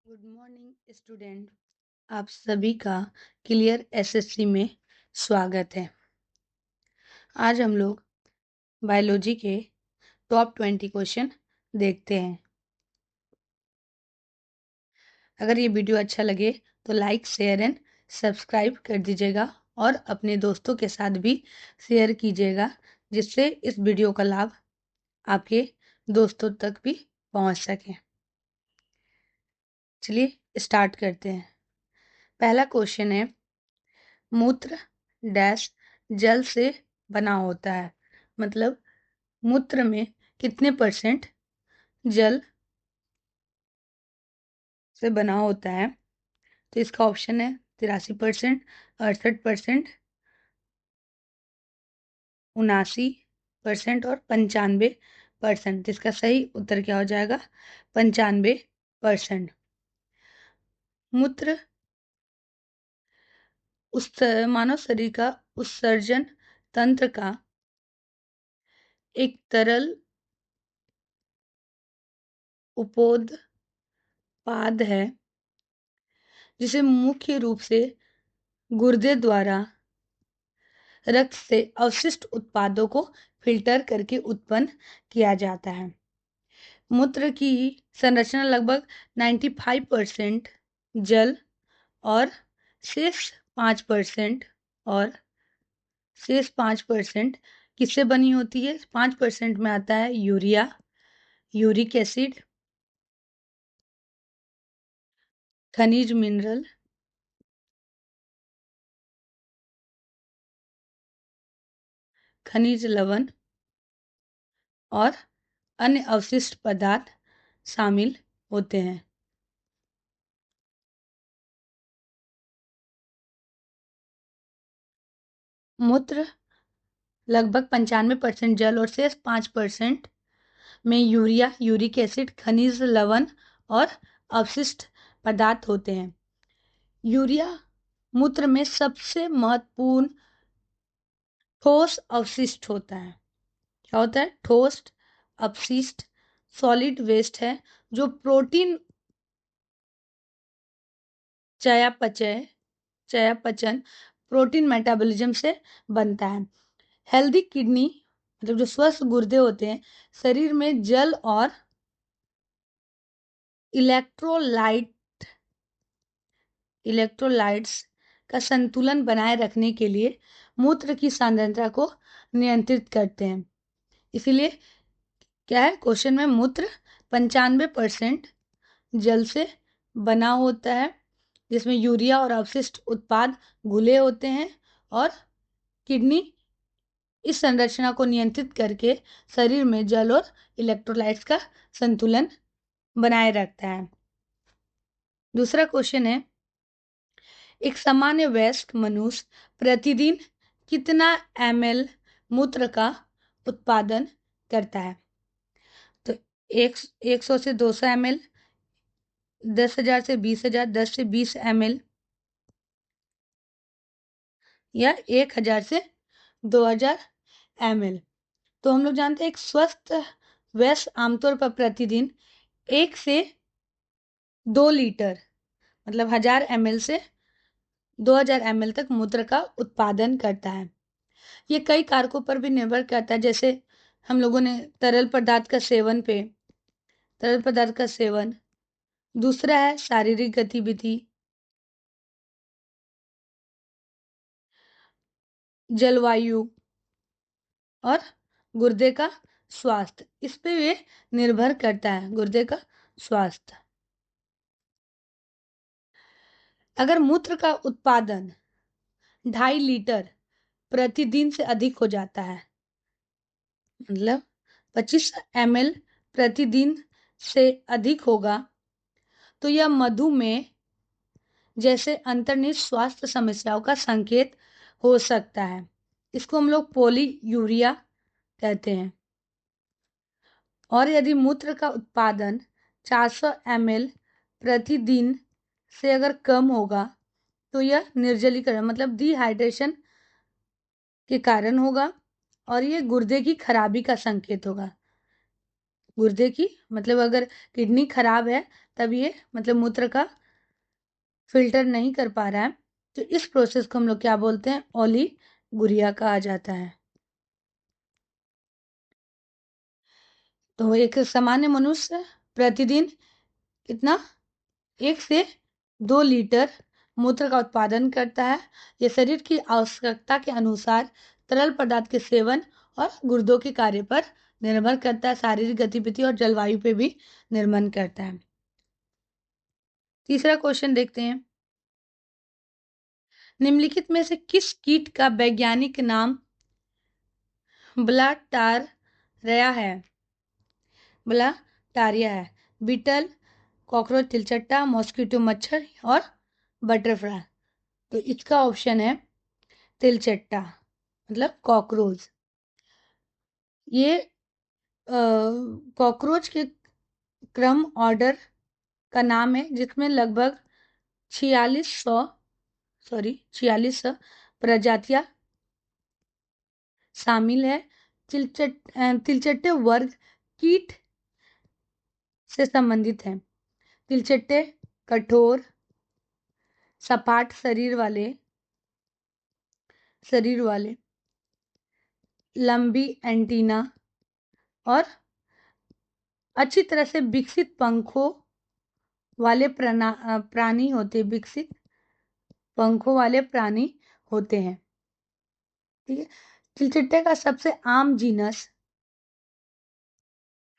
Good morning student. आप सभी का क्लियर एसएससी में स्वागत है। आज हम लोग बायोलॉजी के टॉप 20 क्वेश्चन देखते हैं। अगर ये वीडियो अच्छा लगे तो लाइक शेयर एंड सब्सक्राइब कर दीजिएगा और अपने दोस्तों के साथ भी शेयर कीजिएगा, जिससे इस वीडियो का लाभ आपके दोस्तों तक भी पहुंच सके। चलिए स्टार्ट करते हैं। पहला क्वेश्चन है, मूत्र डैश जल से बना होता है। मतलब मूत्र में कितने परसेंट जल से बना होता है? तो इसका ऑप्शन है 83%, 68%, 79% और 95%। इसका सही उत्तर क्या हो जाएगा? 95%। मूत्र उस मानव शरीर का उत्सर्जन तंत्र का एक तरल उपोत्पाद है, जिसे मुख्य रूप से गुर्दे द्वारा रक्त से अवशिष्ट उत्पादों को फिल्टर करके उत्पन्न किया जाता है। मूत्र की संरचना लगभग 95% जल और शेष 5% और शेष 5% किससे बनी होती है? 5% में आता है यूरिया, यूरिक एसिड, खनिज मिनरल, खनिज लवण और अन्य अवशिष्ट पदार्थ शामिल होते हैं। मूत्र लगभग 95% जल और शेष 5% में यूरिया, यूरिक एसिड, खनिज लवण और अवशिष्ट पदार्थ होते हैं। यूरिया मूत्र में सबसे महत्वपूर्ण ठोस अवशिष्ट होता है। क्या होता है? ठोस अपशिष्ट, सॉलिड वेस्ट है, जो प्रोटीन चयापचय चयापचन प्रोटीन मेटाबॉलिज्म से बनता है। हेल्दी किडनी मतलब जो स्वस्थ गुर्दे होते हैं, शरीर में जल और इलेक्ट्रोलाइट्स का संतुलन बनाए रखने के लिए मूत्र की सांद्रता को नियंत्रित करते हैं। इसीलिए क्या है क्वेश्चन में? मूत्र 95% जल से बना होता है, जिसमें यूरिया और अवशिष्ट उत्पाद घुले होते हैं, और किडनी इस संरचना को नियंत्रित करके शरीर में जल और इलेक्ट्रोलाइट्स का संतुलन बनाए रखता है। दूसरा क्वेश्चन है, एक सामान्य वयस्क मनुष्य प्रतिदिन कितना ml मूत्र का उत्पादन करता है? तो 100 से 200 ml, 10,000 से 20,000, 10 से 20 ml या 1,000 से 2,000 ml। तो हम लोग जानते हैं एक स्वस्थ वयस्क आमतौर पर प्रतिदिन 1 से 2 लीटर मतलब 1,000 ml से 2,000 ml तक मूत्र का उत्पादन करता है। ये कई कारकों पर भी निर्भर करता है, जैसे हम लोगों ने तरल पदार्थ का सेवन। दूसरा है शारीरिक गतिविधि, जलवायु और गुर्दे का स्वास्थ्य। इस पे ये निर्भर करता है, गुर्दे का स्वास्थ्य। अगर मूत्र का उत्पादन 2.5 लीटर प्रतिदिन से अधिक हो जाता है, मतलब 25 ml प्रतिदिन से अधिक होगा, तो यह मधुमेह जैसे अंतर्निहित स्वास्थ्य समस्याओं का संकेत हो सकता है। इसको हम लोग पॉलीयूरिया कहते हैं। और यदि मूत्र का उत्पादन 400 ml प्रतिदिन से अगर कम होगा, तो यह निर्जलीकरण मतलब डिहाइड्रेशन के कारण होगा, और ये गुर्दे की खराबी का संकेत होगा। गुर्दे की, मतलब अगर किडनी खराब है तब ये मतलब मूत्र का फिल्टर नहीं कर पा रहा है, तो इस प्रोसेस को हम लोग क्या बोलते हैं, ओलीगुरिया कहा जाता है। तो एक सामान्य मनुष्य प्रतिदिन कितना 1 से 2 लीटर मूत्र का उत्पादन करता है। यह शरीर की आवश्यकता के अनुसार तरल पदार्थ के सेवन और गुर्दों के कार्य पर निर्भर करता है, शारीरिक गतिविधि और जलवायु पे भी निर्भर करता है। तीसरा क्वेश्चन देखते हैं, निम्नलिखित में से किस कीट का वैज्ञानिक नाम ब्लाटारिया है? ब्लाटारिया है। बीटल, कॉकरोच, तिलचट्टा, मॉस्किटो मच्छर और बटरफ्लाई। तो इसका ऑप्शन है तिलचट्टा, मतलब कॉकरोच। ये कॉकरोच के क्रम ऑर्डर का नाम है, जिसमें लगभग 4600 प्रजातियां शामिल है। तिलचट्टे वर्ग कीट से संबंधित हैं। तिलचट्टे कठोर सपाट शरीर वाले लंबी एंटीना और अच्छी तरह से विकसित पंखों वाले प्राणी होते हैं। ठीक है। तिलचट्टे का सबसे आम जीनस,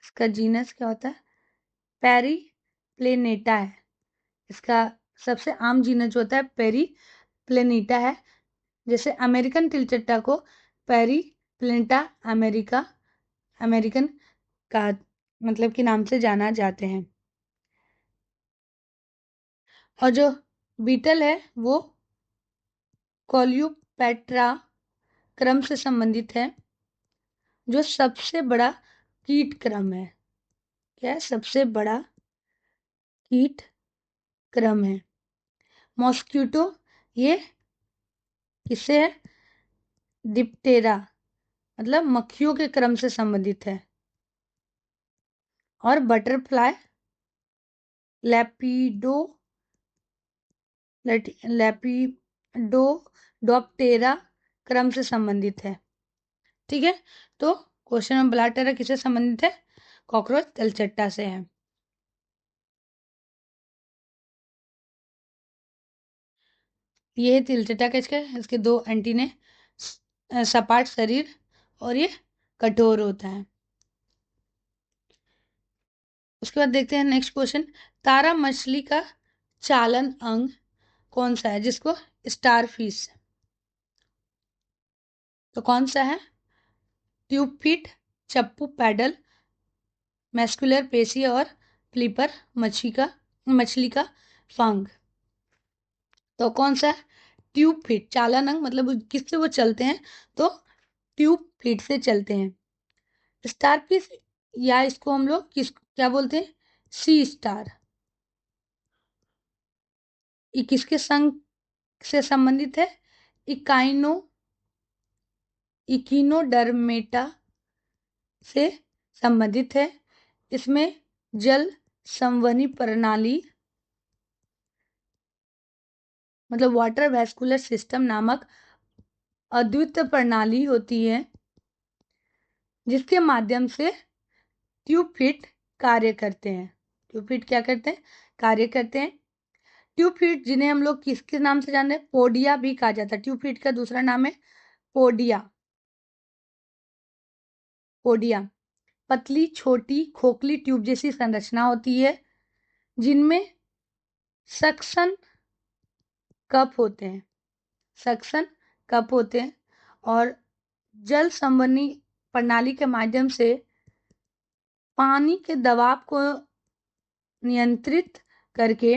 इसका जीनस क्या होता है, पेरीप्लेनेटा है। इसका सबसे आम जीनस जो होता है पेरीप्लेनेटा है। जैसे अमेरिकन तिलचट्टा को पेरीप्लेनेटा अमेरिकन का मतलब के नाम से जाना जाते हैं। और जो बीटल है वो कॉल्यूपेट्रा क्रम से संबंधित है, जो सबसे बड़ा कीट क्रम है। क्या है? सबसे बड़ा कीट क्रम है। मॉस्किटो ये किससे है? डिप्टेरा, मतलब मक्खियों के क्रम से संबंधित है। और बटरफ्लाई लैपिडो लैपिडोप्टेरा क्रम से संबंधित है। ठीक है। तो क्वेश्चन में ब्लाटेरा किससे संबंधित है? कॉकरोच तिलचट्टा से है। ये तिलचट्टा का इसके 2 एंटीने, सपाट शरीर और ये कठोर होता है। उसके बाद देखते हैं नेक्स्ट क्वेश्चन, तारा मछली का चालन अंग कौन सा है, जिसको स्टार फिश, तो कौन सा है? ट्यूब फिट, चप्पू पैडल, मैस्कुलर पेशी और फ्लिपर मछली का फंग। तो कौन सा है? ट्यूब फिट, चालन अंग, मतलब किससे वो चलते हैं, तो ट्यूब फिट से चलते हैं। स्टार फिश, या इसको हम लोग क्या बोलते हैं, सी स्टार, ये किसके संग से संबंधित है? इकाइनो इकिनोडर्मेटा से संबंधित है। इसमें जल संवहनी प्रणाली, मतलब वाटर वैस्कुलर सिस्टम नामक अद्वितीय प्रणाली होती है, जिसके माध्यम से ट्यूब फिट कार्य करते हैं। ट्यूब फिट क्या करते हैं? कार्य करते हैं। ट्यूब फिट, जिन्हें हम लोग किसके नाम से जानते हैं? पोडिया भी कहा जाता है। ट्यूब फिट का दूसरा नाम है पोडिया। पोडिया पतली छोटी खोखली ट्यूब जैसी संरचना होती है, जिनमें सक्शन कप होते हैं। सक्शन कप होते हैं और जल संवहनी प्रणाली के माध्यम से पानी के दबाव को नियंत्रित करके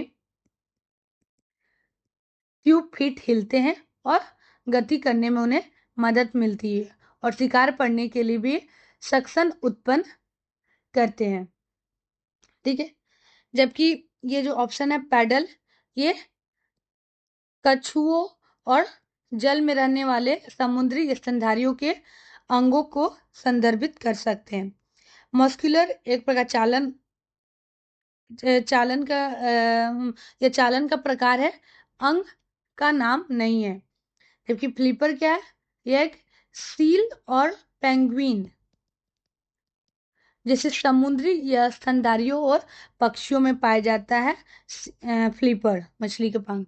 ट्यूब फिट हिलते हैं और गति करने में उन्हें मदद मिलती है, और शिकार पड़ने के लिए भी सक्शन उत्पन्न करते हैं। ठीक है। जबकि ये जो ऑप्शन है पैडल, ये कछुओं और जल में रहने वाले समुद्री स्तनधारियों के अंगों को संदर्भित कर सकते हैं। मस्कुलर एक प्रकार चालन का यह चालन का प्रकार है, अंग का नाम नहीं है। जबकि फ्लिपर क्या है, यह एक सील और पेंगुइन जैसे समुद्री या स्तनधारियों और पक्षियों में पाया जाता है। फ्लिपर मछली के पंख।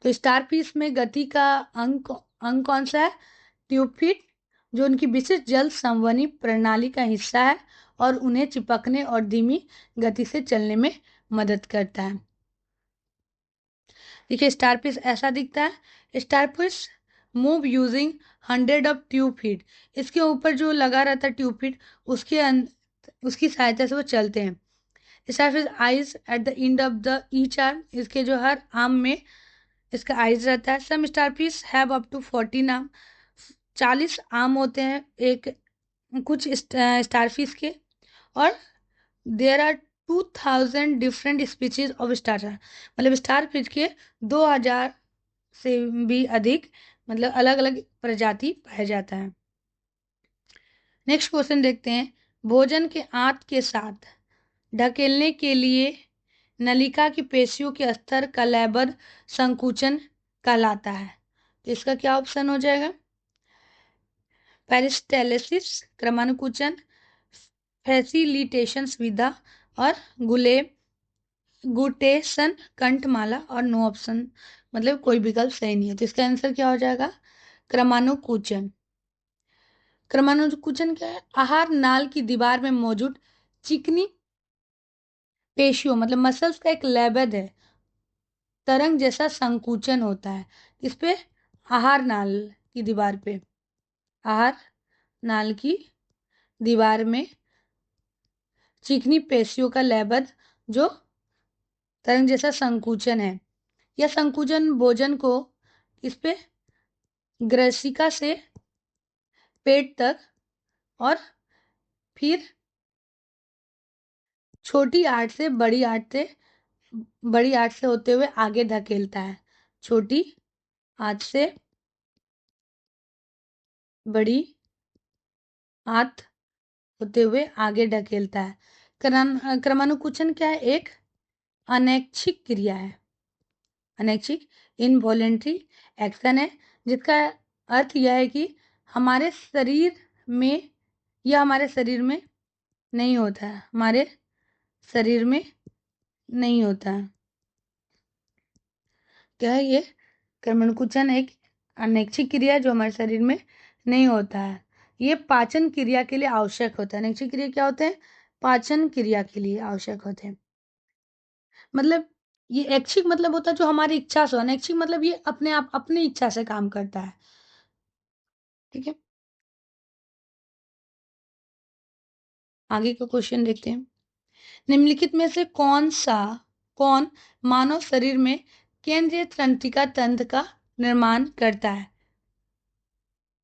तो स्टार फिश में गति का अंग कौन सा है, ट्यूबफिट, जो उनकी विशिष्ट जल संवहनी प्रणाली का हिस्सा है और उन्हें चिपकने और धीमी गति से चलने में मदद करता है। देखिए स्टारफिश ऐसा दिखता है। Starfish move using 100 tube feet, इसके ऊपर जो लगा रहता है ट्यूब फीट, उसकी सहायता से वो चलते हैं। Starfish eyes at the end of the each arm, इसके जो हर आर्म में इसका आइज रहता है। Some starfish have up to 14 arm, 40 arm होते हैं एक कुछ स्टारफिश के। और there are 2000 different species of star, मतलब स्टारफिश के 2000 से भी अधिक मतलब अलग अलग प्रजाति पाया जाता है। नेक्स्ट क्वेश्चन देखते हैं। भोजन के आंत के साथ ढकेलने के लिए नलिका की पेशियों के स्तर का लयबद्ध संकुचन कहलाता है। तो इसका क्या ऑप्शन हो जाएगा, पेरिस्टेलिसिस क्रमानुकुचन, फैसिलिटेशन सुविधा, और गुटेशन कंठमाला, और नो ऑप्शन मतलब कोई विकल्प सही नहीं है। तो इसका आंसर क्या हो जाएगा, क्रमानुकुचन। क्रमानुकुचन क्या है, आहार नाल की दीवार में मौजूद चिकनी पेशियों मतलब मसल्स का एक लयबद्ध है तरंग जैसा संकुचन होता है। इस पे आहार नाल की दीवार पे, आहार नाल की दीवार में चिकनी पेशियों का लयबद्ध जो तरंग जैसा संकुचन है। यह संकुचन भोजन को इस पे ग्रसिका से पेट तक और फिर छोटी आंत से बड़ी आंत से होते हुए आगे धकेलता है। छोटी आंत से बड़ी आंत होते हुए आगे ढकेलता है। क्रमानुकुचन क्या है, एक अनैच्छिक क्रिया है, अनैच्छिक इनवॉलेंट्री एक्शन है, जिसका अर्थ यह है कि हमारे शरीर में यह हमारे शरीर में नहीं होता है, हमारे शरीर में नहीं होता है। क्या है ये, क्रमानुकुचन एक अनैच्छिक क्रिया जो हमारे शरीर में नहीं होता है। ये पाचन क्रिया के लिए आवश्यक होता है। अनैच्छिक क्रिया क्या होते हैं, पाचन क्रिया के लिए आवश्यक होते हैं। मतलब ये ऐच्छिक मतलब होता है जो हमारी इच्छा से, अनैच्छिक मतलब ये अपने आप अपनी इच्छा से काम करता है। ठीक है, आगे का क्वेश्चन देखते हैं। निम्नलिखित में से कौन मानव शरीर में केंद्रीय तंत्रिका तंत्र का निर्माण करता है।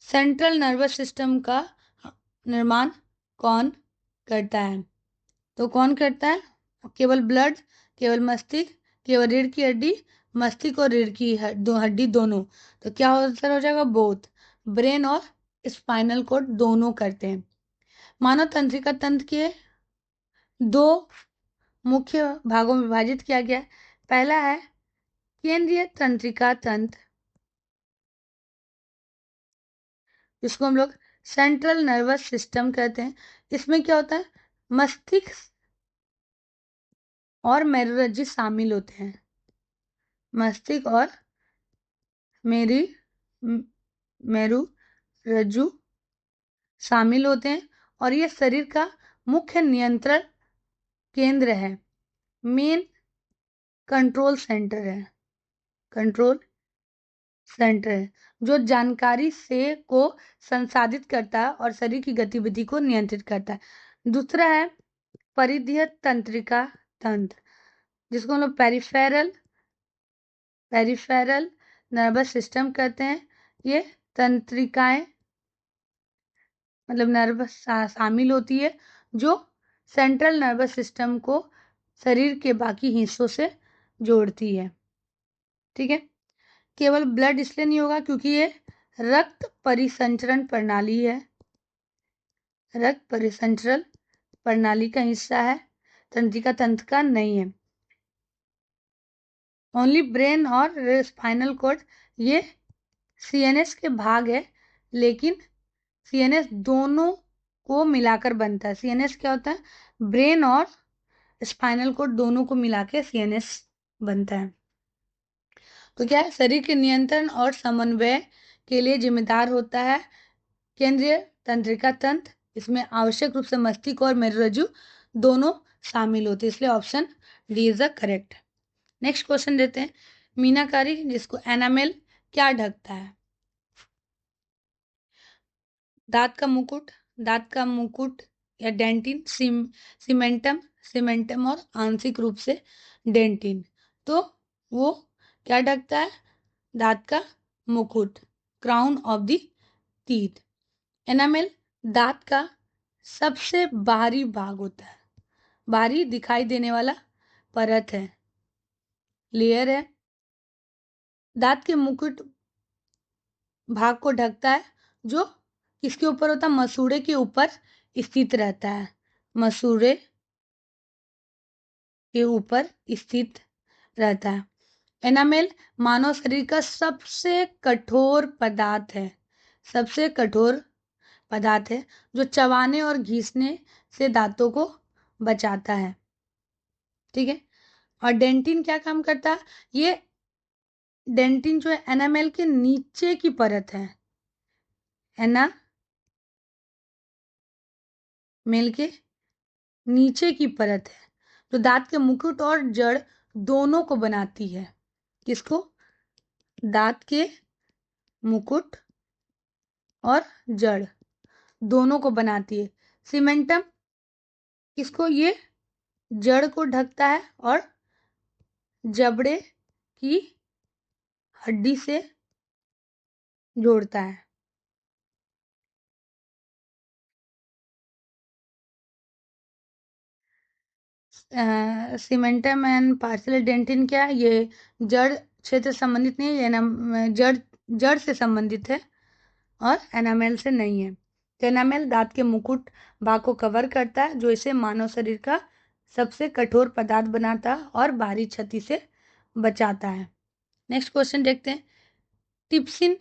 सेंट्रल नर्वस सिस्टम का निर्माण कौन करता है, तो कौन करता है, केवल ब्लड, केवल मस्तिष्क, केवल रीढ़ की हड्डी, मस्तिष्क और रीढ़ की हड्डी दोनों। तो क्या आंसर हो जाएगा, बोथ, ब्रेन और स्पाइनल कोड दोनों करते हैं। मानव तंत्रिका तंत्र के दो मुख्य भागों में विभाजित किया गया है। पहला है केंद्रीय तंत्रिका तंत्र, जिसको हम लोग सेंट्रल नर्वस सिस्टम कहते हैं। इसमें क्या होता है, मस्तिष्क और मेरुरज्जु शामिल होते हैं। मस्तिष्क और मेरी मेरुरज्जु शामिल होते हैं और ये शरीर का मुख्य नियंत्रण केंद्र है, मेन कंट्रोल सेंटर है, कंट्रोल सेंटर है, जो जानकारी से को संसाधित करता है और शरीर की गतिविधि को नियंत्रित करता है। दूसरा है परिधीय तंत्रिका तंत्र, जिसको हम लोग पेरिफेरल नर्वस सिस्टम कहते हैं। ये तंत्रिकाएं मतलब नर्वस शामिल होती है जो सेंट्रल नर्वस सिस्टम को शरीर के बाकी हिस्सों से जोड़ती है। ठीक है, केवल ब्लड इसलिए नहीं होगा क्योंकि ये रक्त परिसंचरण प्रणाली है, रक्त परिसंचरण प्रणाली का हिस्सा है, तंत्रिका तंत्र का नहीं है। ओनली ब्रेन और स्पाइनल कॉर्ड ये सीएनएस के भाग है, लेकिन सीएनएस दोनों को मिलाकर बनता है। सीएनएस क्या होता है? ब्रेन और स्पाइनल कॉर्ड दोनों को मिला के सीएनएस बनता है। तो क्या है? शरीर के नियंत्रण और समन्वय के लिए जिम्मेदार होता है केंद्रीय तंत्रिका तंत्र। इसमें आवश्यक रूप से मस्तिष्क और मेरुरज्जु दोनों शामिल होते हैं, इसलिए option D is the correct. Next question देते हैं, मीनाकारी जिसको एनामेल क्या ढकता है? दांत का मुकुट या डेंटिन, सीमेंटम और आंशिक रूप से डेंटिन। तो वो क्या ढकता है? दांत का मुकुट, crown of the teeth. Enamel दांत का सबसे बाहरी भाग होता है, बाहरी दिखाई देने वाला परत है, लेयर है। दांत के मुकुट भाग को ढकता है, जो किसके ऊपर होता है? मसूड़े के ऊपर स्थित रहता है, मसूड़े के ऊपर स्थित रहता है। एनामेल मानव शरीर का सबसे कठोर पदार्थ है, सबसे कठोर पदार्थ है, जो चबाने और घिसने से दांतों को बचाता है। ठीक है। और डेंटिन क्या काम करता है? ये डेंटिन जो है एनामेल के नीचे की परत है, एनामेल के नीचे की परत है, जो दांत के मुकुट और जड़ दोनों को बनाती है। किसको? दांत के मुकुट और जड़ दोनों को बनाती है। सीमेंटम किसको? ये जड़ को ढकता है और जबड़े की हड्डी से जोड़ता है। सीमेंटम एंड पार्शियल डेंटिन क्या है? ये जड़ क्षेत्र संबंधित नहीं है, ये जड़ जड़ से संबंधित है और एनामेल से नहीं है। तो एनामेल दांत के मुकुट भाग को कवर करता है, जो इसे मानव शरीर का सबसे कठोर पदार्थ बनाता है और बाहरी क्षति से बचाता है। नेक्स्ट क्वेश्चन देखते हैं, टिप्सिन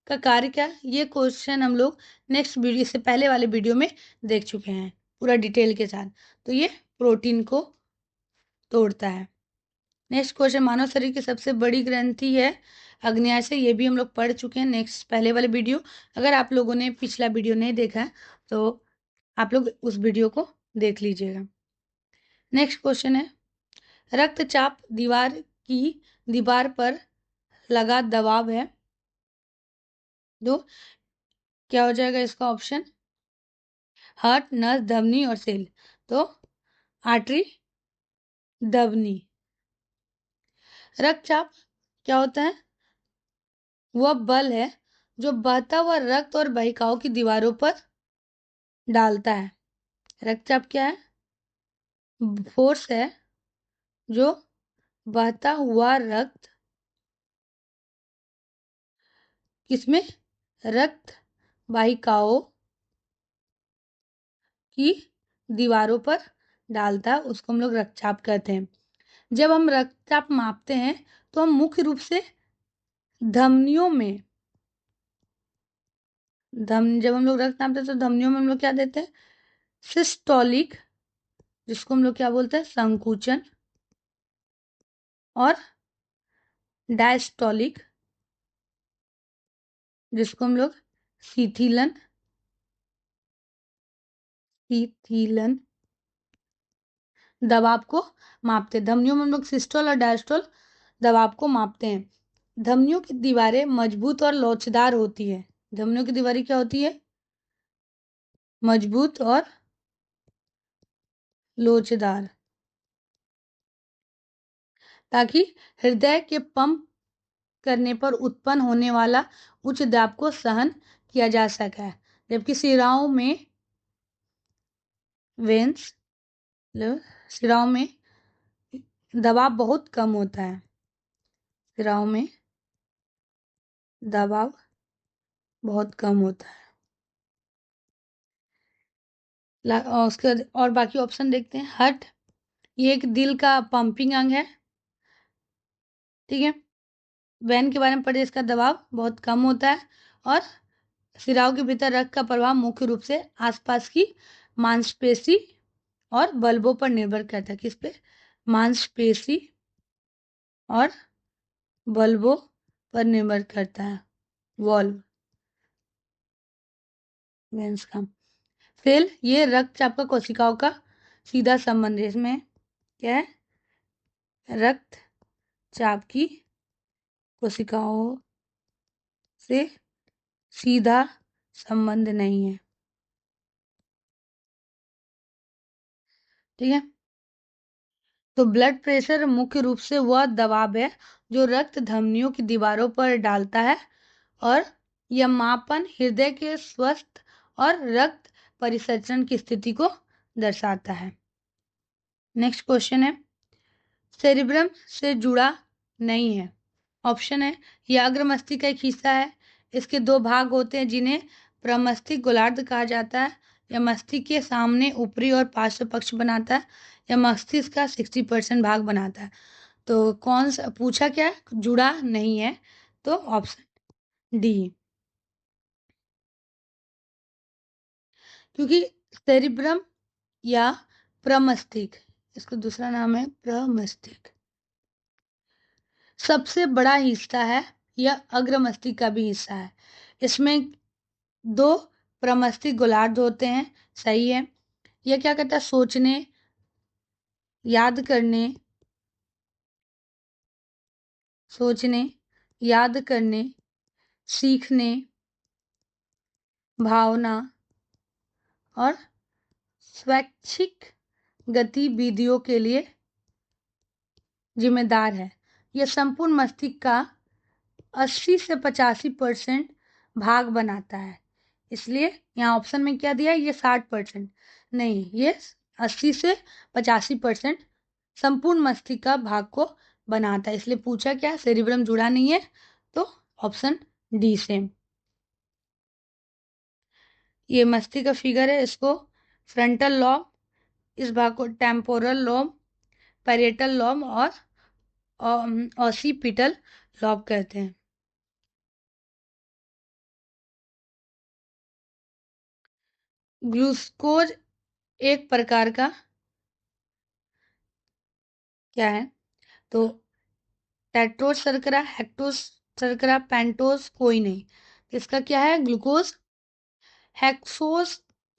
का कार्य क्या है? ये क्वेश्चन हम लोग नेक्स्ट वीडियो से पहले वाले वीडियो में देख चुके हैं पूरा डिटेल के साथ। तो ये प्रोटीन को तोड़ता है। नेक्स्ट क्वेश्चन, मानव शरीर की सबसे बड़ी ग्रंथि है अग्न्याशय, ये भी हम लोग पढ़ चुके हैं नेक्स्ट पहले वाले वीडियो। अगर आप लोगों ने पिछला वीडियो नहीं देखा है तो आप लोग उस वीडियो को देख लीजिएगा। नेक्स्ट क्वेश्चन है, रक्तचाप दीवार पर लगा दबाव है, तो क्या हो जाएगा इसका ऑप्शन? हार्ट, नस, धमनी और सेल। तो आर्टरी, धमनी। रक्तचाप क्या होता है? वह बल है जो बहता हुआ रक्त और वाहिकाओं की दीवारों पर डालता है। रक्तचाप क्या है? फोर्स है जो बहता हुआ रक्त किसमें? रक्त वाहिकाओं की दीवारों पर डालता है, उसको हम लोग रक्तचाप कहते हैं। जब हम रक्तचाप मापते हैं तो हम मुख्य रूप से धमनियों में जब हम लोग रक्त नापते हैं तो धमनियों में हम लोग क्या देते हैं? सिस्टोलिक, जिसको हम लोग क्या बोलते हैं? संकुचन, और डायस्टोलिक, जिसको हम लोग शिथिलन शिथिलन दबाव को मापते हैं। धमनियों में हम लोग सिस्टोल और डायस्टोल दबाव को मापते हैं। धमनियों की दीवारें मजबूत और लोचदार होती है। धमनियों की दीवारें क्या होती है? मजबूत और लोचदार, ताकि हृदय के पंप करने पर उत्पन्न होने वाला उच्च दाब को सहन किया जा सके। जबकि शिराओं में वेन्स शिराओं में दबाव बहुत कम होता है। शिराओं में दबाव बहुत कम होता है। उसके और बाकी ऑप्शन देखते हैं। हार्ट, ये एक दिल का पंपिंग अंग है। ठीक है। वैन के बारे में पढ़े, इसका दबाव बहुत कम होता है और सिराओं के भीतर रक्त का प्रवाह मुख्य रूप से आसपास की मांसपेशी और बल्बों पर निर्भर करता है। किस पे? मांसपेशी और बल्बों पर निर्भर करता है। वॉल्व वेन्स का फेल, ये रक्तचाप का कोशिकाओं का सीधा संबंध है। इसमें क्या है? रक्तचाप की कोशिकाओं से सीधा संबंध नहीं है। ठीक है। तो ब्लड प्रेशर मुख्य रूप से वह दबाव है जो रक्त धमनियों की दीवारों पर डालता है और यह मापन हृदय के स्वस्थ और रक्त परिसंचरण की स्थिति को दर्शाता है। नेक्स्ट क्वेश्चन है, सेरिब्रम से जुड़ा नहीं है। ऑप्शन है, यह अग्र मस्तिष्क का एक हिस्सा है। इसके दो भाग होते हैं जिन्हें प्रमस्तिष्क गोलार्ध कहा जाता है। यह मस्तिष्क के सामने ऊपरी और पार्श्व पक्ष बनाता है। यह मस्तिष्क का 60% भाग बनाता है। तो कौन सा पूछा, क्या जुड़ा नहीं है? तो ऑप्शन डी, क्योंकि सेरिब्रम या प्रमस्तिष्क, इसका दूसरा नाम है प्रमस्तिष्क, सबसे बड़ा हिस्सा है। यह अग्र मस्तिष्क का भी हिस्सा है। इसमें दो प्रमस्तिष्क गोलार्ध होते हैं। सही है। यह क्या करता है? सोचने, याद करने, सोचने, याद करने, सीखने, भावना और स्वैच्छिक गतिविधियों के लिए जिम्मेदार है। यह संपूर्ण मस्तिष्क का 80 से 85% भाग बनाता है। इसलिए यहाँ ऑप्शन में क्या दिया है? ये 60% नहीं, ये 80 से 85% संपूर्ण मस्तिष्क का भाग को बनाता है। इसलिए पूछा क्या? सेरिब्रम जुड़ा नहीं है। तो ऑप्शन डी से। ये मस्तिष्क का फिगर है। इसको फ्रंटल लॉब, इस भाग को टेम्पोरल लॉब, पैरेटल लॉब और ऑसिपिटल लॉब कहते हैं। ग्लूकोज एक प्रकार का क्या है? तो टेट्रोज शर्करा, हेक्टोज शर्करा, पेंटोज कोई नहीं। इसका क्या है? ग्लूकोज हेक्सोज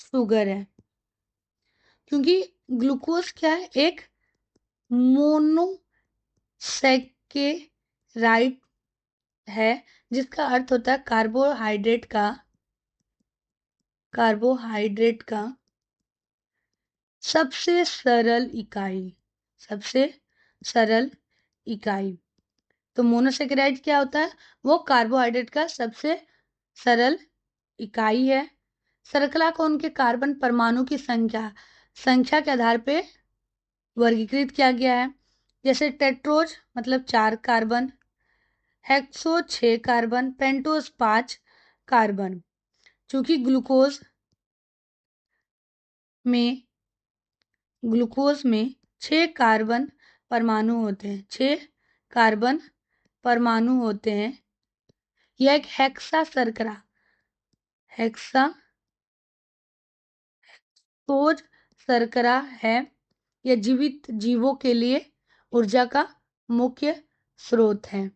शुगर है। क्योंकि ग्लूकोज क्या है? एक मोनोसेकेराइड है, जिसका अर्थ होता है कार्बोहाइड्रेट का सबसे सरल इकाई, सबसे सरल इकाई। तो मोनोसेकेराइड क्या होता है? वो कार्बोहाइड्रेट का सबसे सरल इकाई है। शर्करा को उनके कार्बन परमाणु की संख्या संख्या के आधार पे वर्गीकृत किया गया है। जैसे टेट्रोज मतलब 4 carbon, hexo 6 carbon, pentose 5 carbon. चूंकि में ग्लूकोज में 6 कार्बन परमाणु होते हैं, 6 कार्बन परमाणु होते हैं। यह एक हेक्सा शर्करा, हेक्सा सोज शर्करा है। यह जीवित जीवों के लिए ऊर्जा का मुख्य स्रोत है।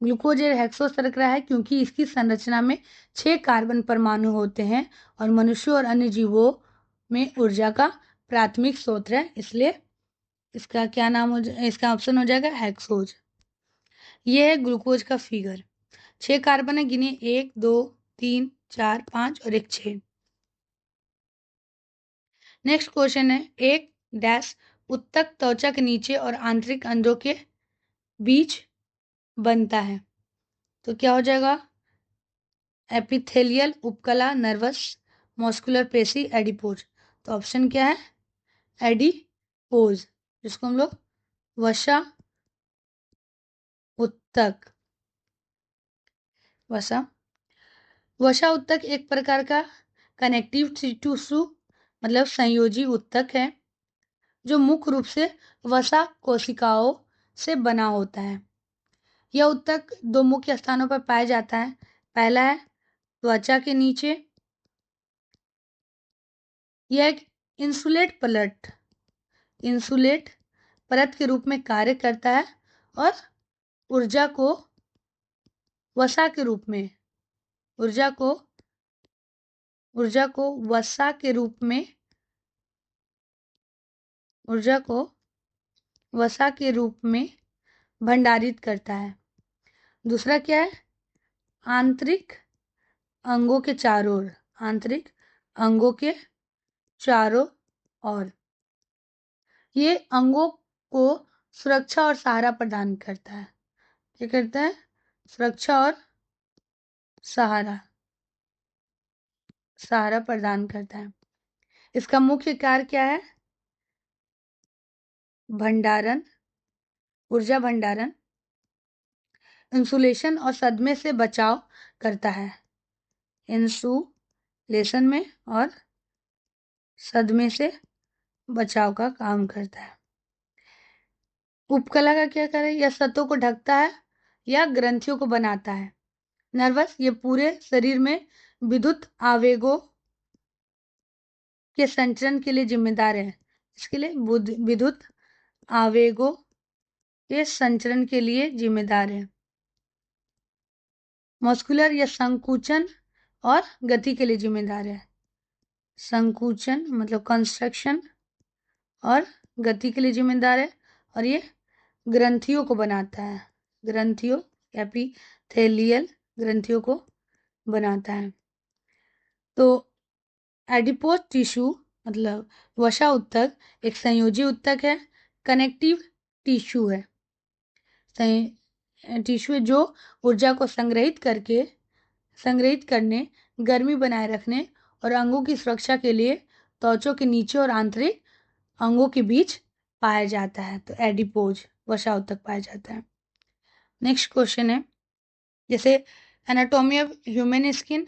ग्लूकोज एक हेक्सो शर्करा है क्योंकि इसकी संरचना में 6 कार्बन परमाणु होते हैं और मनुष्यों और अन्य जीवों में ऊर्जा का प्राथमिक स्रोत है। इसलिए इसका क्या नाम इसका ऑप्शन हो जाएगा हेक्सोज। ये है ग्लूकोज का फिगर। 6 कार्बन है, गिने 1 2 3 4 5 और एक 6। नेक्स्ट क्वेश्चन है, एक डैश उत्तक त्वचा के नीचे और आंतरिक अंडों के बीच बनता है। तो क्या हो जाएगा? एपिथेलियल, उपकला, नर्वस, मस्कुलर पेशी, एडिपोज। तो ऑप्शन क्या है? एडिपोज, जिसको हम लोग वसा उत्तक, वसा वसा उत्तक एक प्रकार का कनेक्टिव टिश्यू मतलब संयोजी उत्तक है जो मुख्य रूप से वसा कोशिकाओं से बना होता है। यह उत्तक दो मुख्य स्थानों पर पाया जाता है। पहला है त्वचा के नीचे, यह एक इंसुलेट परत के रूप में कार्य करता है और ऊर्जा को वसा के रूप में ऊर्जा को ऊर्जा को वसा के रूप में ऊर्जा को वसा के रूप में भंडारित करता है। दूसरा क्या है? आंतरिक अंगों के चारों ओर आंतरिक अंगों के चारों ओर ये अंगों को सुरक्षा और सहारा प्रदान करता है। क्या करता है? सुरक्षा और सहारा सहारा प्रदान करता है। इसका मुख्य कार्य क्या है? भंडारण, ऊर्जा भंडारण, इंसुलेशन और सदमे से बचाव करता है। इंसुलेशन में और सदमे से बचाव का काम करता है। उपकला का क्या कार्य है? यह सतहों को ढकता है या ग्रंथियों को बनाता है। नर्वस, ये पूरे शरीर में विद्युत आवेगों के संचरण के लिए जिम्मेदार है। इसके लिए विद्युत आवेगों के संचरण के लिए जिम्मेदार है। मस्कुलर, या संकुचन और गति के लिए जिम्मेदार है। संकुचन मतलब कंस्ट्रक्शन और गति के लिए जिम्मेदार है और ये ग्रंथियों को बनाता है। ग्रंथियों, एपिथेलियल ग्रंथियों को बनाता है। तो एडिपोज टिश्यू मतलब वसा उत्तक एक संयोजी उत्तक है, कनेक्टिव टिश्यू है। टिश्यू जो ऊर्जा को संग्रहित करने, गर्मी बनाए रखने और अंगों की सुरक्षा के लिए त्वचा के नीचे और आंतरिक अंगों के बीच पाया जाता है। तो एडिपोज वसा उत्तक पाया जाता है। नेक्स्ट क्वेश्चन है, जैसे एनाटॉमी ऑफ ह्यूमन स्किन,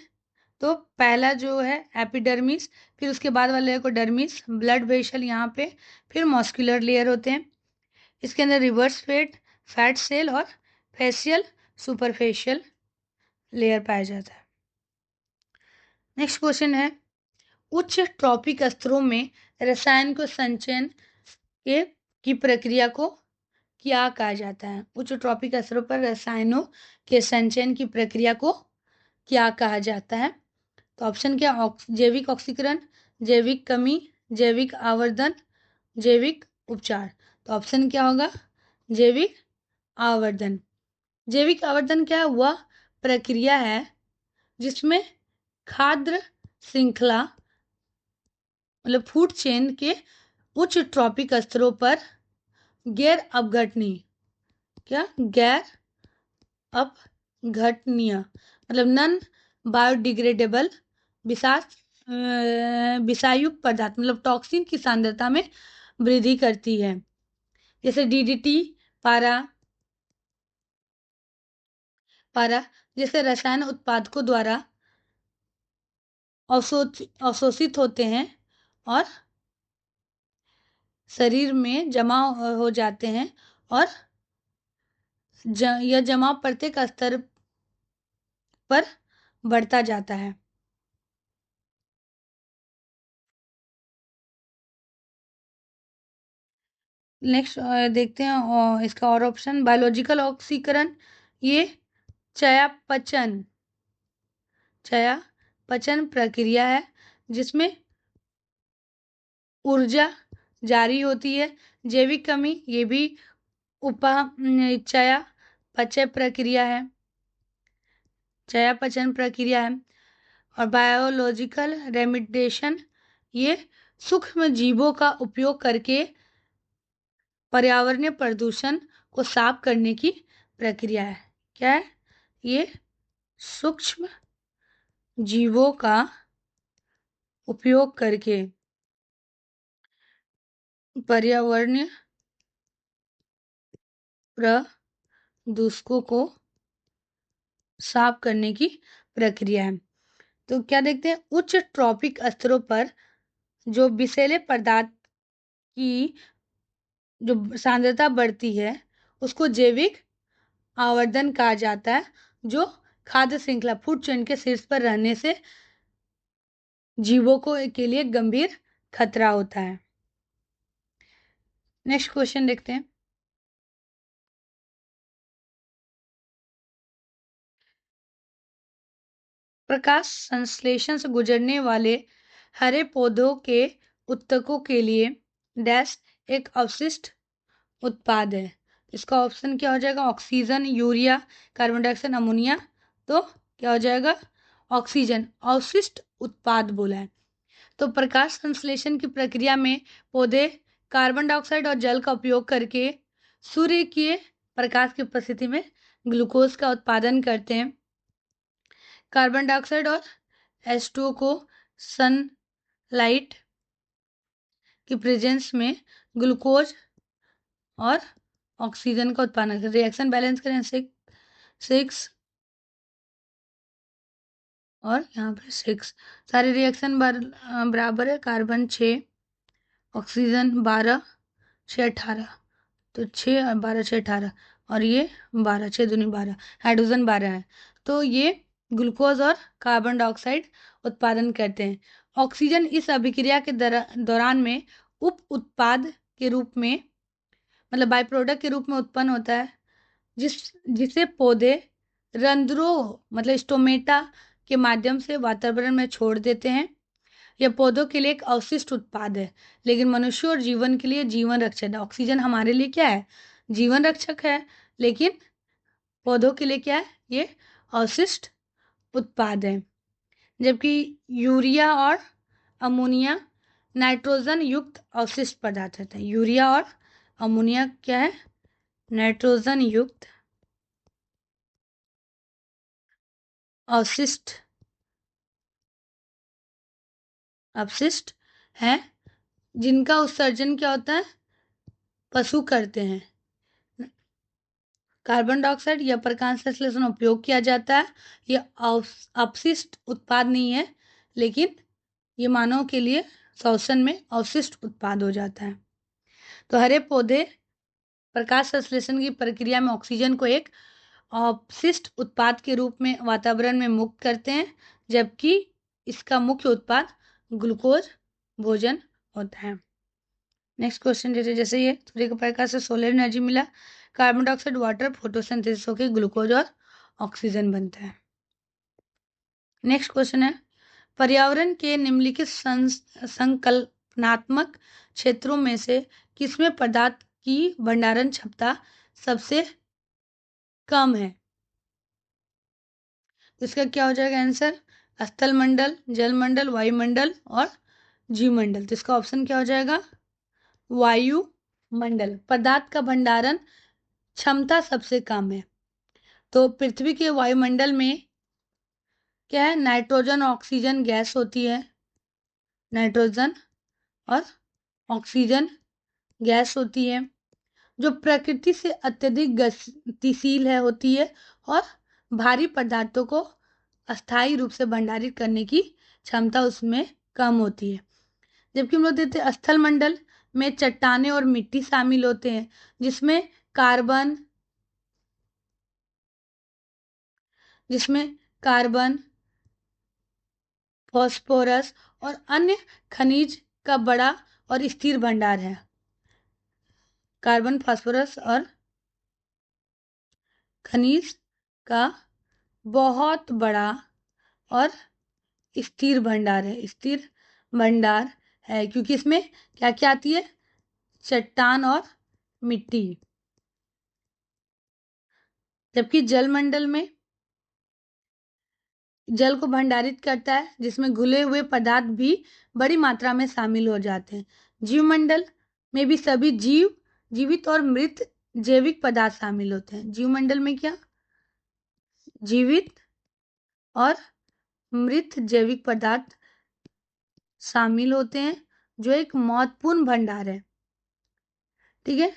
तो पहला जो है एपिडर्मिस, फिर उसके बाद वाले लेयर को डर्मिस, ब्लड वेसल यहाँ पे, फिर मॉस्कुलर लेयर होते हैं। इसके अंदर रिवर्स फैट सेल और फेशियल सुपरफेशियल लेयर पाया जाता है। नेक्स्ट क्वेश्चन है, उच्च ट्रॉपिक स्तरों में रसायन को संचयन की प्रक्रिया को क्या कहा जाता है? उच्च ट्रॉपिक स्तरों पर रसायनों के संचयन की प्रक्रिया को क्या कहा जाता है? तो ऑप्शन क्या? जैविक ऑक्सीकरण, जैविक कमी, जैविक आवर्धन, जैविक उपचार। तो ऑप्शन क्या होगा? जैविक आवर्धन। जैविक आवर्धन क्या है? वह प्रक्रिया है जिसमें खाद्य श्रृंखला मतलब फूड चेन के उच्च ट्रॉपिक स्तरों पर गैर अपघटनीय मतलब नॉन बायोडिग्रेडेबल विषायुक्त पदार्थ मतलब टॉक्सिन की सांद्रता में वृद्धि करती है। जैसे डीडीटी, पारा जैसे रसायन उत्पादकों द्वारा अवशोषित होते हैं और शरीर में जमा हो जाते हैं और यह जमाव प्रत्येक स्तर पर बढ़ता जाता है। नेक्स्ट देखते हैं इसका और ऑप्शन, बायोलॉजिकल ऑक्सीकरण, ये चयापचन प्रक्रिया है जिसमें ऊर्जा जारी होती है। जैविक कमी, ये भी चयापचय प्रक्रिया है चयापचय प्रक्रिया है। और बायोलॉजिकल रेमिडिएशन, ये सूक्ष्म जीवों का उपयोग करके पर्यावरणीय प्रदूषण को साफ करने की प्रक्रिया है। क्या है ये? सूक्ष्म जीवों का उपयोग करके पर्यावरणीय प्रदूषकों को साफ करने की प्रक्रिया है। तो क्या देखते हैं, उच्च ट्रॉपिक स्तरों पर जो विषैले पदार्थ की जो सांद्रता बढ़ती है उसको जैविक आवर्धन कहा जाता है, जो खाद्य श्रृंखला फूड चेन के शीर्ष पर रहने से जीवों को के लिए गंभीर खतरा होता है। नेक्स्ट क्वेश्चन देखते हैं। प्रकाश संश्लेषण से गुजरने वाले हरे पौधों के उत्तकों के लिए डैश एक अवशिष्ट उत्पाद है। इसका ऑप्शन क्या हो जाएगा, oxygen, urea, carbon dioxide, ammonia. तो क्या हो जाएगा, ऑक्सीजन अवशिष्ट उत्पाद बोला है। तो प्रकाश संश्लेषण की प्रक्रिया में पौधे कार्बन डाइऑक्साइड और जल का उपयोग करके सूर्य के प्रकाश की उपस्थिति में ग्लूकोज का उत्पादन करते हैं। कार्बन डाइऑक्साइड और H2O को सनलाइट की प्रेजेंस में ग्लूकोज और ऑक्सीजन का उत्पादन करते हैं। रिएक्शन बैलेंस करें, 6 और यहाँ पर 6, सारे रिएक्शन बराबर है। कार्बन 6, ऑक्सीजन 12, 6 18, तो 6 और 12 6 18, और ये 12 6 दूनी 12, हाइड्रोजन 12 है। तो ये ग्लूकोज और कार्बन डाइऑक्साइड उत्पादन करते हैं। ऑक्सीजन इस अभिक्रिया के दौरान में उप उत्पाद के रूप में, मतलब बाय प्रोडक्ट के रूप में उत्पन्न होता है, जिसे पौधे रंध्रों मतलब स्टोमेटा के माध्यम से वातावरण में छोड़ देते हैं। यह पौधों के लिए एक अवशिष्ट उत्पाद है, लेकिन मनुष्य और जीवन के लिए जीवन रक्षक है। ऑक्सीजन हमारे लिए क्या है, जीवन रक्षक है, लेकिन पौधों के लिए क्या है, ये अवशिष्ट उत्पाद है। जबकि यूरिया और अमोनिया नाइट्रोजन युक्त अवशिष्ट पदार्थ होते हैं। यूरिया और अमोनिया क्या है, नाइट्रोजन युक्त अपशिष्ट है, जिनका उत्सर्जन क्या होता है, पशु करते हैं। कार्बन डाइऑक्साइड या प्रकाश संश्लेषण उपयोग किया जाता है। यह अपशिष्ट उत्पाद नहीं है, लेकिन ये मानव के लिए श्वसन में अवशिष्ट उत्पाद हो जाता है। तो हरे पौधे प्रकाश संश्लेषण की प्रक्रिया में ऑक्सीजन को एक अपशिष्ट उत्पाद के रूप में वातावरण में मुक्त करते हैं, जबकि इसका मुख्य उत्पाद ग्लूकोज भोजन होता है। नेक्स्ट क्वेश्चन जैसे ये सूर्य के प्रकाश से सोलर एनर्जी मिला, कार्बन डाइऑक्साइड वाटर फोटोसिंथेसिस होकर ग्लूकोज और ऑक्सीजन बनता है। नेक्स्ट क्वेश्चन है, पर्यावरण के निम्नलिखित संकल्पनात्मक क्षेत्रों में से किसमें पदार्थ की भंडारण क्षमता सबसे कम है। इसका क्या हो जाएगा आंसर, स्थल मंडल, जल मंडल, वायुमंडल और जीवमंडल। तो इसका ऑप्शन क्या हो जाएगा, वायुमंडल। पदार्थ का भंडारण क्षमता सबसे कम है। तो पृथ्वी के वायुमंडल में क्या है, नाइट्रोजन ऑक्सीजन गैस होती है, नाइट्रोजन और ऑक्सीजन गैस होती है, जो प्रकृति से अत्यधिक गतिशील है होती है, और भारी पदार्थों को अस्थायी रूप से भंडारित करने की क्षमता उसमें कम होती है। जबकि हम लोग देखते हैं स्थल मंडल में चट्टानें और मिट्टी शामिल होते हैं, जिसमें कार्बन, फास्फोरस और अन्य खनिज का बड़ा और स्थिर भंडार है। कार्बन, फास्फोरस और खनिज का बहुत बड़ा और स्थिर भंडार है, स्थिर भंडार है, क्योंकि इसमें क्या क्या आती है, चट्टान और मिट्टी। जबकि जलमंडल में जल को भंडारित करता है, जिसमें घुले हुए पदार्थ भी बड़ी मात्रा में शामिल हो जाते हैं। जीवमंडल में भी सभी जीवित और मृत जैविक पदार्थ शामिल होते हैं। जीवमंडल में क्या, जीवित और मृत जैविक पदार्थ शामिल होते हैं, जो एक महत्वपूर्ण भंडार है। ठीक है,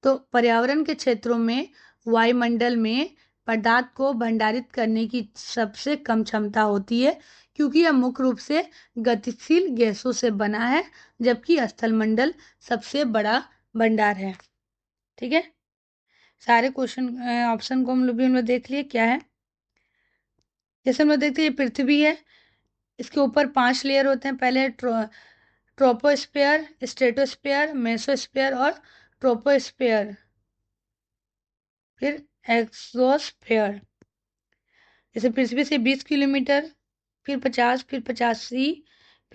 तो पर्यावरण के क्षेत्रों में वायुमंडल में पदार्थ को भंडारित करने की सबसे कम क्षमता होती है, क्योंकि यह मुख्य रूप से गतिशील गैसों से बना है, जबकि स्थलमंडल सबसे बड़ा भंडार है। ठीक है, सारे क्वेश्चन ऑप्शन को हम लोग देख लिए क्या है। जैसे हम लोग देखते हैं, ये पृथ्वी है, इसके ऊपर 5 लेयर होते हैं। पहले है ट्रोपोस्फेयर, स्ट्रेटोस्फेयर, मेसोस्फेयर और ट्रोपोस्फेयर, फिर एक्सोस्फेयर। जैसे पृथ्वी से 20 किलोमीटर, फिर 50, फिर 85,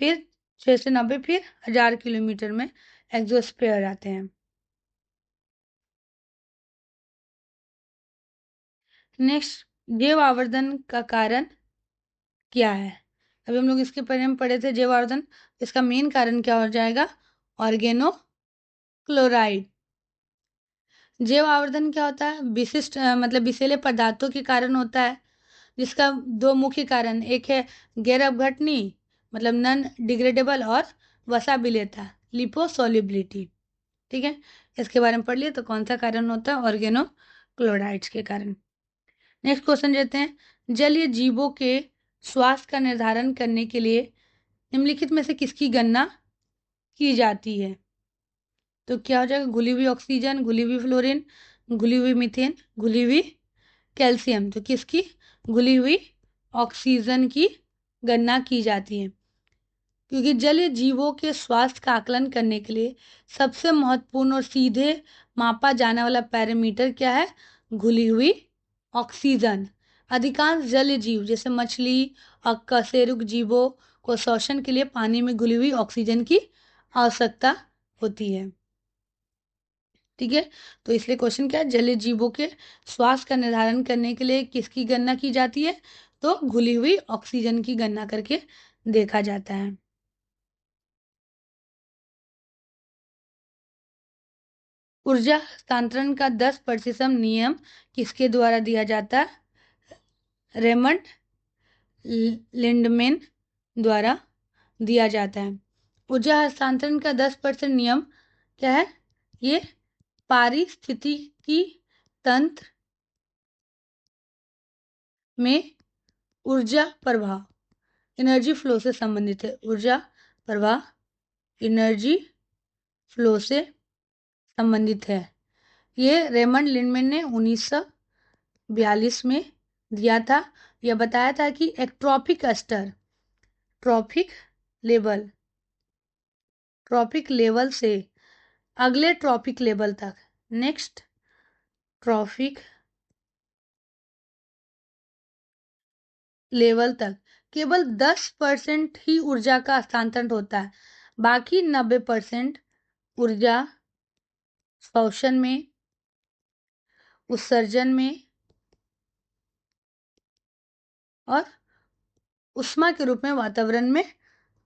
फिर 6 से 90, फिर 1000 किलोमीटर में एक्सोस्फेयर आते हैं। नेक्स्ट, जैव आवर्धन का कारण क्या है। अभी हम लोग इसके बारे में पढ़े थे जैव आवर्धन। इसका मेन कारण क्या हो जाएगा, ऑर्गेनो क्लोराइड। जैव आवर्धन क्या होता है, विशिष्ट मतलब विषैले पदार्थों के कारण होता है, जिसका 2 मुख्य कारण, एक है गैर अपघटनी मतलब नॉन डिग्रेडेबल, और वसा विलेयता लिपोसोल्युबिलिटी। ठीक है, इसके बारे में पढ़ लिए। तो कौन सा कारण होता है, ऑर्गेनो क्लोराइड्स के कारण। नेक्स्ट क्वेश्चन देते हैं, जलीय जीवों के स्वास्थ्य का निर्धारण करने के लिए निम्नलिखित में से किसकी गणना की जाती है। तो क्या हो जाएगा, घुली हुई ऑक्सीजन, घुली हुई फ्लोरीन, घुली हुई मीथेन, घुली हुई कैल्शियम। तो किसकी, घुली हुई ऑक्सीजन की गणना की जाती है, क्योंकि जलीय जीवों के स्वास्थ्य का आकलन करने के लिए सबसे महत्वपूर्ण और सीधे मापा जाने वाला पैरामीटर क्या है, घुली हुई ऑक्सीजन। अधिकांश जलीय जीव जैसे मछली और कशेरुक जीवों को श्वसन के लिए पानी में घुली हुई ऑक्सीजन की आवश्यकता होती है। ठीक है, तो इसलिए क्वेश्चन क्या है, जलीय जीवों के स्वास्थ्य का निर्धारण करने के लिए किसकी गणना की जाती है, तो घुली हुई ऑक्सीजन की गणना करके देखा जाता है। ऊर्जा हस्तांतरण का 10% नियम किसके द्वारा दिया जाता है, रेमंड लिंडमैन द्वारा दिया जाता है। ऊर्जा हस्तांतरण का 10% नियम क्या है, ये पारिस्थितिकी तंत्र में ऊर्जा प्रवाह एनर्जी फ्लो से संबंधित है। ऊर्जा प्रवाह एनर्जी फ्लो से संबंधित है। ये रेमंड लिंडमैन ने 1942 में दिया था। यह बताया था कि एक ट्रॉपिक स्तर, ट्रॉपिक लेवल, ट्रॉपिक लेवल से अगले ट्रॉपिक लेवल तक, नेक्स्ट ट्रॉपिक लेवल तक केवल 10% ही ऊर्जा का हस्तांतरण होता है। बाकी 90% ऊर्जा श्वसन में, उत्सर्जन में और उष्मा के रूप में वातावरण में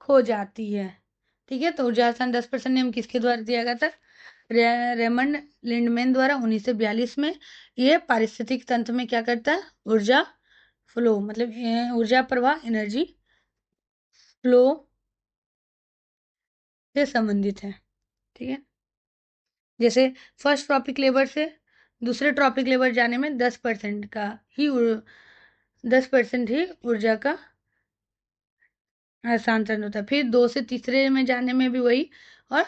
खो जाती है। ठीक है, तो ऊर्जा हस्तांतरण 10% नियम किसके द्वारा दिया गया था, रेमंड लिंडमैन द्वारा 1942 में। ये पारिस्थितिक तंत्र में क्या करता है, ऊर्जा फ्लो मतलब ऊर्जा प्रवाह एनर्जी फ्लो से संबंधित है। ठीक है, जैसे फर्स्ट ट्रॉपिक लेवल से दूसरे ट्रॉपिक लेवल जाने में 10% का ही 10% ही ऊर्जा का हस्तांतरण होता है। फिर 2 से तीसरे में जाने में भी वही, और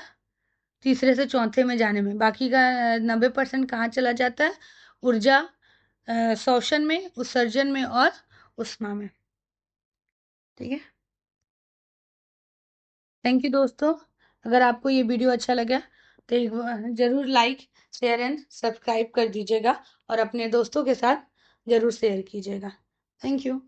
तीसरे से चौथे में जाने में बाकी का 90% कहाँ चला जाता है, ऊर्जा श्वसन में, उत्सर्जन में और उष्मा में। ठीक है, थैंक यू दोस्तों। अगर आपको ये वीडियो अच्छा लगा तो एक जरूर लाइक, शेयर एंड सब्सक्राइब कर दीजिएगा, और अपने दोस्तों के साथ जरूर शेयर कीजिएगा। Thank you.